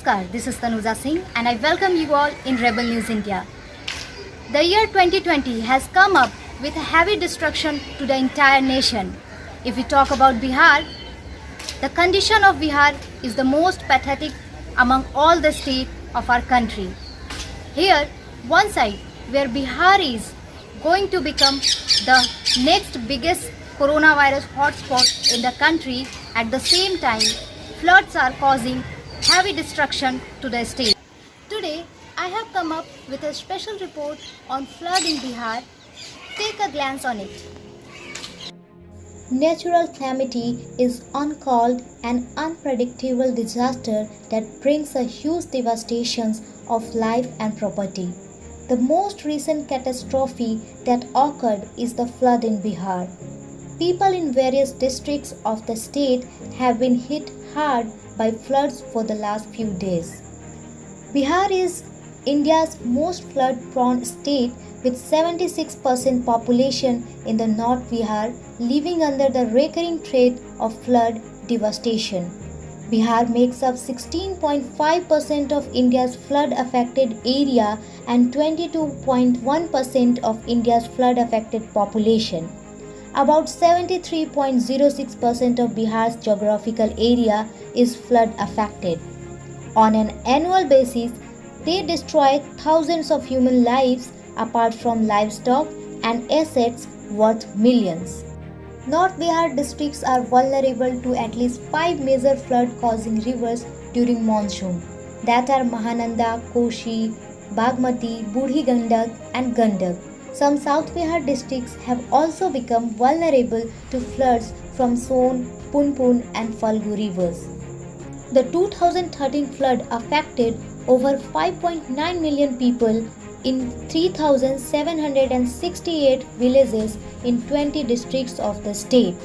Namaskar, this is Tanuja Singh and I welcome you all in Rebel News India. The year 2020 has come up with a heavy destruction to the entire nation. If we talk about Bihar, the condition of Bihar is the most pathetic among all the states of our country. Here, one side where Bihar is going to become the next biggest coronavirus hotspot in the country, at the same time, floods are causing heavy destruction to the state. Today, I have come up with a special report on flood in Bihar. Take a glance on it. Natural calamity is uncalled and unpredictable disaster that brings a huge devastation of life and property. The most recent catastrophe that occurred is the flood in Bihar. People in various districts of the state have been hit hard by floods for the last few days. Bihar is India's most flood-prone state with 76% population in the North Bihar living under the recurring threat of flood devastation. Bihar makes up 16.5% of India's flood-affected area and 22.1% of India's flood-affected population. About 73.06% of Bihar's geographical area is flood affected. On an annual basis, they destroy thousands of human lives apart from livestock and assets worth millions. North Bihar districts are vulnerable to at least 5 major flood-causing rivers during monsoon. That are Mahananda, Koshi, Bagmati, Budhi Gandak and Gandak. Some South Bihar districts have also become vulnerable to floods from Son, Punpun and Falgu rivers. The 2013 flood affected over 5.9 million people in 3,768 villages in 20 districts of the state.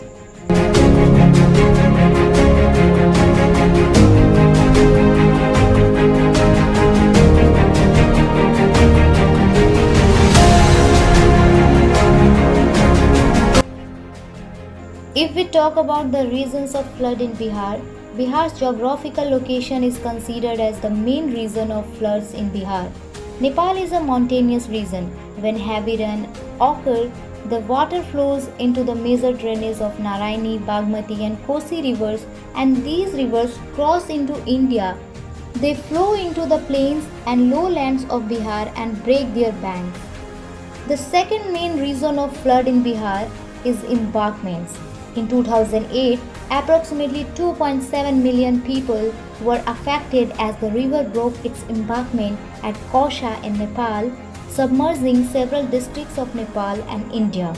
If we talk about the reasons of flood in Bihar, Bihar's geographical location is considered as the main reason of floods in Bihar. Nepal is a mountainous region. When heavy rain occurs, the water flows into the major drainage of Narayani, Bagmati and Kosi rivers, and these rivers cross into India. They flow into the plains and lowlands of Bihar and break their banks. The second main reason of flood in Bihar is embankments. In 2008, approximately 2.7 million people were affected as the river broke its embankment at Kausha in Nepal, submerging several districts of Nepal and India.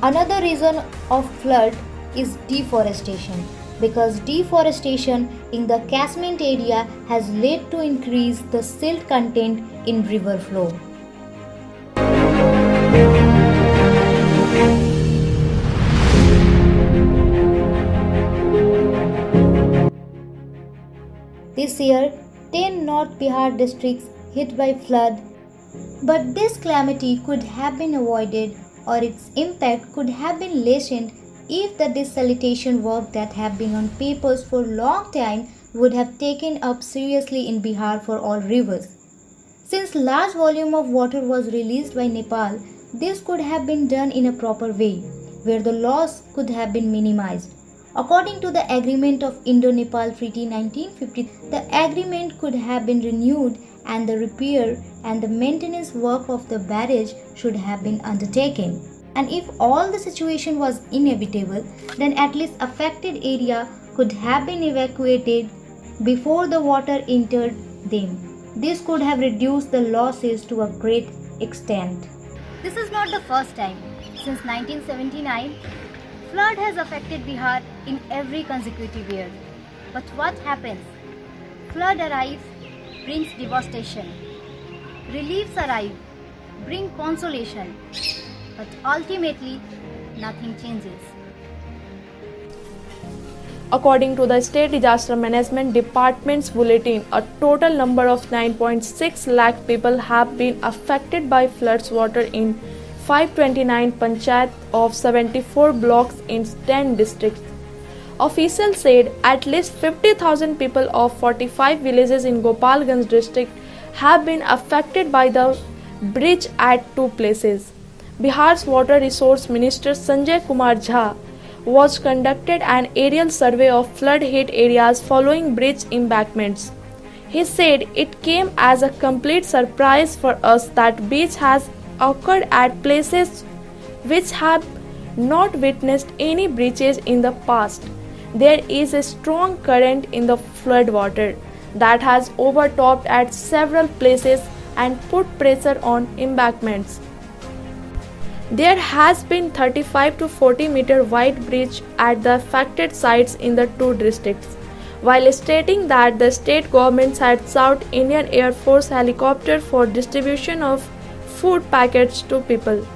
Another reason of flood is deforestation, because deforestation in the catchment area has led to increase the silt content in river flow. This year, 10 North Bihar districts hit by flood, but this calamity could have been avoided or its impact could have been lessened if the desalination work that have been on papers for a long time would have taken up seriously in Bihar for all rivers. Since large volume of water was released by Nepal, this could have been done in a proper way, where the loss could have been minimized. According to the agreement of Indo-Nepal Treaty 1950, the agreement could have been renewed and the repair and the maintenance work of the barrage should have been undertaken. And if all the situation was inevitable, then at least affected area could have been evacuated before the water entered them. This could have reduced the losses to a great extent. This is not the first time. Since 1979, flood has affected Bihar in every consecutive year. But what happens? Flood arrives, brings devastation. Reliefs arrive, bring consolation. But ultimately, nothing changes. According to the State Disaster Management Department's bulletin, a total number of 9.6 lakh people have been affected by floods water in 529 panchayat of 74 blocks in 10 districts. Officials said at least 50,000 people of 45 villages in Gopalganj district have been affected by the bridge at two places. Bihar's Water Resource Minister Sanjay Kumar Jha was conducted an aerial survey of flood-hit areas following bridge embankments. He said it came as a complete surprise for us that breach has occurred at places which have not witnessed any breaches in the past. There is a strong current in the flood water that has overtopped at several places and put pressure on embankments. There has been 35 to 40 meter wide breach at the affected sites in the two districts, while stating that the state governments had South Indian Air Force helicopter for distribution of food packets to people.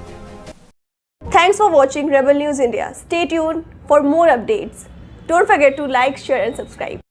Thanks for watching Rebel News India. Stay tuned for more updates. Don't forget to like, share and subscribe.